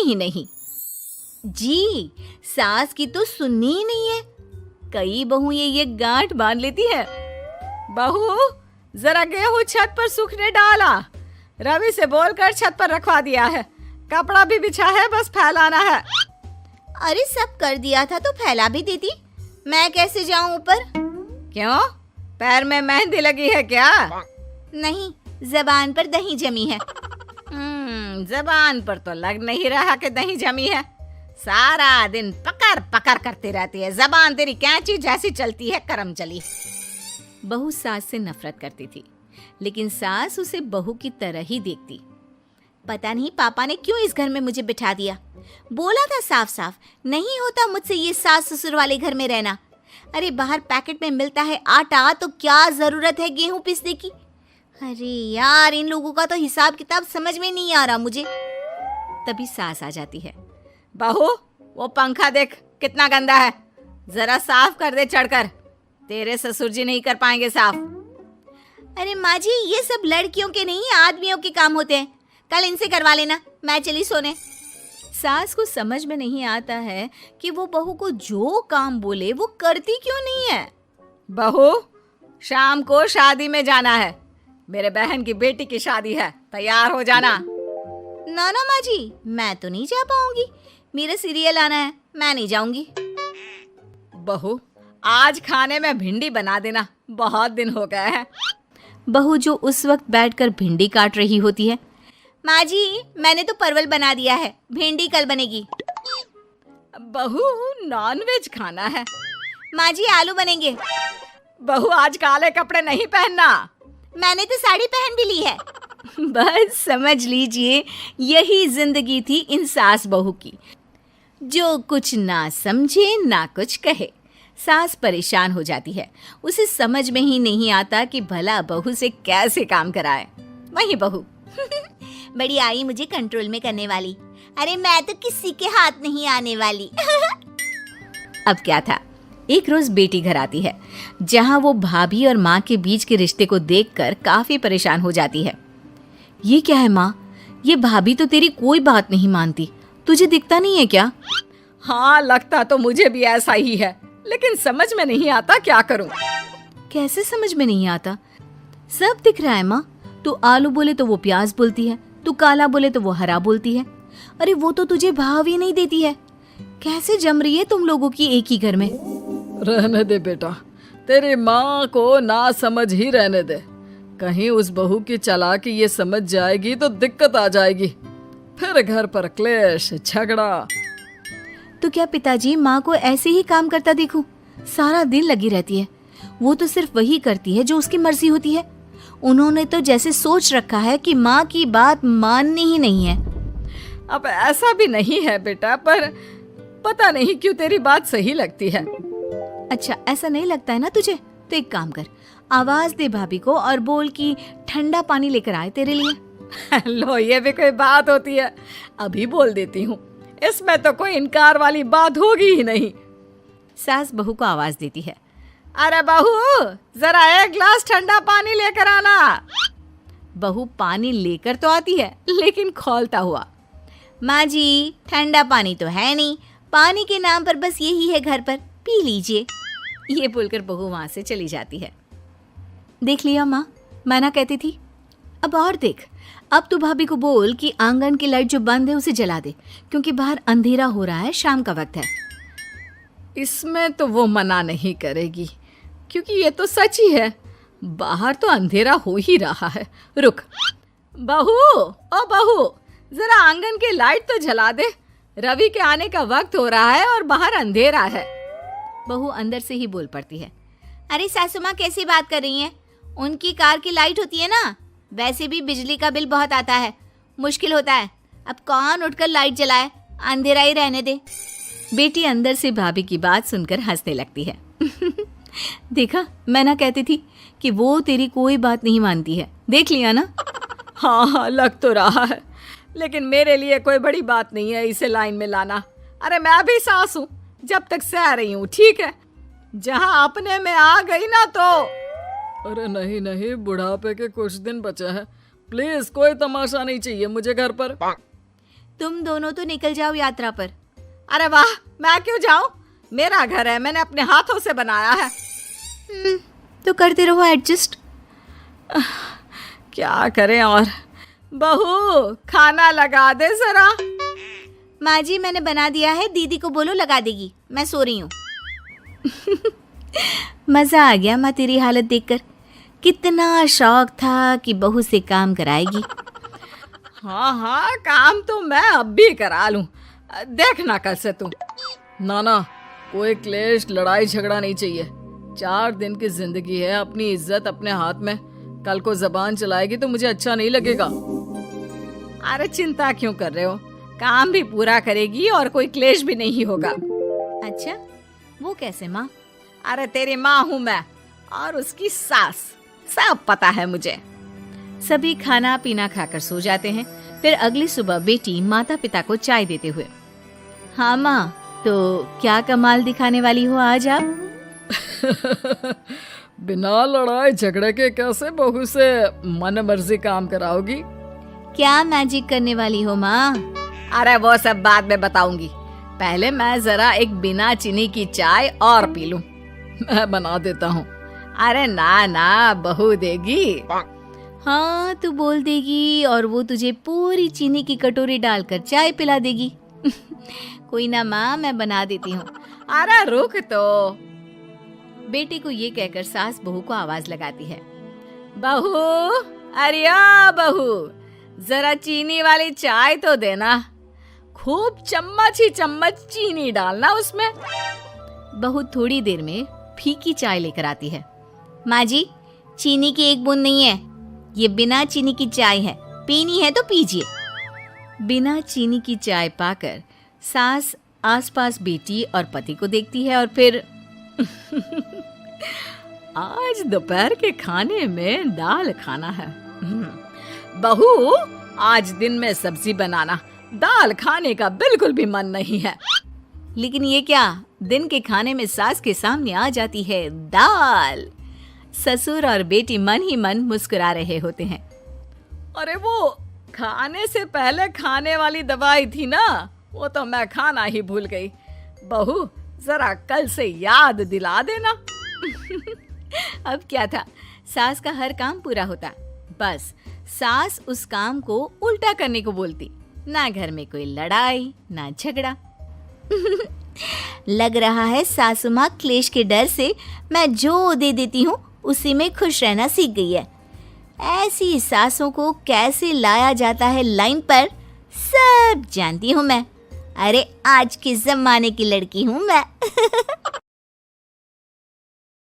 ही नहीं। जी, सास की तो सुननी ही नहीं है। कई बहुएं ये गांठ बांध लेती है। बहू, जरा गेहूं छत पर सूखने डाला। रवि से बोलकर छत पर रखवा दिया है। कपड़ा भी बिछा है, बस फैलाना है। अरे सब कर दिया था तो फैला भी देती। मैं कैसे जाऊं ऊपर? क्यों, पैर में मेहंदी लगी है क्या? नहीं, जबान पर दही जमी है। जबान पर तो लग नहीं रहा कि दही जमी है। सारा दिन पकड़ पकड़ करती रहती है। जबान तेरी कैंची जैसी चलती है, करम चली। बहू सास से नफरत करती थी, लेकिन सास उसे बहू की तरह ही देखती। पता नहीं पापा ने क्यों इस घर में मुझे बिठा दिया। बोला था साफ साफ, नहीं होता मुझसे ये सास ससुर वाले घर में रहना। अरे बाहर पैकेट में मिलता है आटा, तो क्या जरूरत है गेहूं पीसने की। अरे यार, इन लोगों का तो हिसाब किताब समझ में नहीं आ रहा मुझे। तभी सास आ जाती है। बहू, वो पंखा देख कितना गंदा है, जरा साफ कर दे चढ़कर। तेरे ससुर जी नहीं कर पाएंगे साफ। अरे माँ जी, ये सब लड़कियों के नहीं आदमियों के काम होते हैं। कल इनसे करवा लेना, मैं चली सोने। सास को समझ में नहीं आता है कि वो बहू को जो काम बोले वो करती क्यों नहीं है। बहू, शाम को शादी में जाना है। मेरे बहन की बेटी की शादी है, तैयार हो जाना। ना ना माँ जी, मैं तो नहीं जा पाऊंगी। मेरा सीरियल आना है, मैं नहीं जाऊंगी। बहू, आज खाने में भिंडी बना देना, बहुत दिन हो गए हैं। बहू जो उस वक्त बैठकर भिंडी काट रही होती है। माँ जी, मैंने तो परवल बना दिया है, भिंडी कल बनेगी। बहू, नॉनवेज खाना है। माँ जी, आलू बनेंगे। बहू, आज काले कपड़े नहीं पहनना। मैंने तो साड़ी पहन भी ली है। बस समझ लीजिए, यही जिंदगी थी इन सास बहू की, जो कुछ ना समझे ना कुछ कहे। सास परेशान हो जाती है, उसे समझ में ही नहीं आता कि भला बहू से कैसे काम कराए। वही बहू बड़ी आई मुझे कंट्रोल में करने वाली। अरे मैं तो किसी के हाथ नहीं आने वाली। अब क्या था, एक रोज बेटी घर आती है, जहां वो भाभी और माँ के बीच के रिश्ते को देखकर काफी परेशान हो जाती है। ये क्या है माँ, ये भाभी तो तेरी कोई बात नहीं मानती, तुझे दिखता नहीं है क्या? हाँ, लगता तो मुझे भी ऐसा ही है, लेकिन समझ में नहीं आता क्या करूं। कैसे समझ में नहीं आता? सब दिख रहा है माँ। तू आलू बोले तो वो प्याज बोलती है, तू काला बोले तो वो हरा बोलती है। अरे वो तो तुझे भाव ही नहीं देती है। कैसे जम रही है तुम लोगों की एक ही घर में? रहने दे बेटा, तेरी माँ को ना समझ ही रहने दे। कहीं उस बहू की चालाकी ये समझ जाएगी तो दिक्कत आ जाएगी, फिर घर पर क्लेश झगड़ा। तो क्या पिताजी माँ को ऐसे ही काम करता देखूं? सारा दिन लगी रहती है। वो तो सिर्फ वही करती है जो उसकी मर्जी होती है। उन्होंने तो जैसे सोच रखा है कि माँ की बात माननी ही नहीं है। अब ऐसा भी नहीं है बेटा, पर पता नहीं क्यों तेरी बात सही लगती है। अच्छा, ऐसा नहीं लगता है ना तुझे? तो एक काम कर, आवाज दे भाभी को और बोल कि ठंडा पानी लेकर आए तेरे लिए। लो, ये भी कोई बात होती है? अभी बोल देती हूँ, इसमें तो कोई इनकार वाली बात होगी ही नहीं। सास बहू को आवाज देती है। अरे बहू, जरा एक ग्लास ठंडा पानी लेकर आना। बहू पानी लेकर तो आती है, लेकिन खौलता हुआ। माँ जी, ठंडा पानी तो है नहीं, पानी के नाम पर बस यही है घर पर, पी लीजिए। ये बोलकर बहू वहां से चली जाती है। देख लिया माँ, मैं ना कहती थी। अब और देख, अब तू भाभी को बोल कि आंगन की लाइट जो बंद है उसे जला दे, क्योंकि बाहर अंधेरा हो रहा है, शाम का वक्त है। इसमें तो वो मना नहीं करेगी, क्योंकि ये तो सच ही है, बाहर तो अंधेरा हो ही रहा है। रुक बहू, ओ बहू, जरा आंगन की लाइट तो जला दे। रवि के आने का वक्त हो रहा है और बाहर अंधेरा है। बहू अंदर से ही बोल पड़ती है। अरे सासू माँ, कैसी बात कर रही हैं? उनकी कार की लाइट होती है ना, वैसे भी बिजली का बिल बहुत आता है, मुश्किल होता है। अब कौन उठकर लाइट जलाए, अंधेरा ही रहने दे। बेटी अंदर से भाभी की बात सुनकर हंसने लगती है। देखा, मैं ना कहती थी कि वो तेरी कोई बात नहीं मानती है, देख लिया ना। हाँ, लग तो रहा है, लेकिन मेरे लिए कोई बड़ी बात नहीं है इसे लाइन में लाना। अरे मैं भी सास हूँ, जब तक सह रही हूँ, ठीक है। जहाँ अपने में आ गई ना तो। अरे नहीं नहीं, बुढ़ापे के कुछ दिन बचे हैं, प्लीज कोई तमाशा नहीं चाहिए मुझे घर पर। तुम दोनों तो निकल जाओ यात्रा पर। अरे वाह, मैं क्यों जाऊं? मेरा घर है, मैंने अपने हाथों से बनाया है। तो करते रहो एडजस्ट। क्या करें और। बहू, खाना लगा दे जरा। माँ जी, मैंने बना दिया है, दीदी को बोलो लगा देगी, मैं सो रही हूँ। मज़ा आ गया माँ तेरी हालत देखकर। कितना शौक था कि बहू से काम कराएगी। हाँ हाँ, काम तो मैं अब भी करा लूं। देखना कल से तू। ना, कोई क्लेश लड़ाई झगड़ा नहीं चाहिए। 4 दिन की जिंदगी है, अपनी इज्जत अपने हाथ में। कल को जबान चलाएगी तो मुझे अच्छा नहीं लगेगा। अरे चिंता क्यों कर रहे हो, काम भी पूरा करेगी और कोई क्लेश भी नहीं होगा। अच्छा, वो कैसे माँ? अरे तेरी माँ हूँ मैं और उसकी सास, सब पता है मुझे। सभी खाना पीना खाकर सो जाते हैं। फिर अगली सुबह बेटी माता पिता को चाय देते हुए, हाँ माँ, तो क्या कमाल दिखाने वाली हो आज आप? बिना लड़ाई झगड़े के कैसे बहू से मन मर्जी काम कराओगी? क्या मैजिक करने वाली हो माँ? अरे वो सब बाद में बताऊंगी, पहले मैं जरा एक बिना चीनी की चाय और पी लूं। मैं बना देता हूँ। अरे ना, बहू देगी। हाँ, तू बोल देगी और वो तुझे पूरी चीनी की कटोरी डालकर चाय पिला देगी। कोई ना माँ, मैं बना देती हूँ। अरे रुक तो। बेटी को ये कहकर सास बहू को आवाज लगाती है, बहू, अरे बहू, जरा चीनी वाली चाय तो देना। खूब चम्मच ही चम्मच चीनी डालना उसमें। बहू थोड़ी देर में फीकी चाय लेकर आती है। माँ जी, चीनी की एक बूंद नहीं है, ये बिना चीनी की चाय है, पीनी है तो पीजिए। बिना चीनी की चाय पाकर सास आसपास बेटी और पति को देखती है और फिर आज दोपहर के खाने में दाल खाना है। बहू, आज दिन में सब्जी बनाना, दाल खाने का बिल्कुल भी मन नहीं है। लेकिन ये क्या, दिन के खाने में सास के सामने आ जाती है दाल। ससुर और बेटी मन ही मन मुस्कुरा रहे होते हैं। अरे वो खाने से पहले खाने वाली दवाई थी ना, वो तो मैं खाना ही भूल गई। बहू, जरा कल से याद दिला देना। अब क्या था, सास का हर काम पूरा होता, बस सास उस काम को उल्टा करने को बोलती। ना घर में कोई लड़ाई, ना झगड़ा। लग रहा है सासू माँ क्लेश के डर से मैं जो दे देती हूँ उसी में खुश रहना सीख गई है। ऐसी सासों को कैसे लाया जाता है लाइन पर, सब जानती हूँ मैं। अरे आज के जमाने की लड़की हूँ मैं।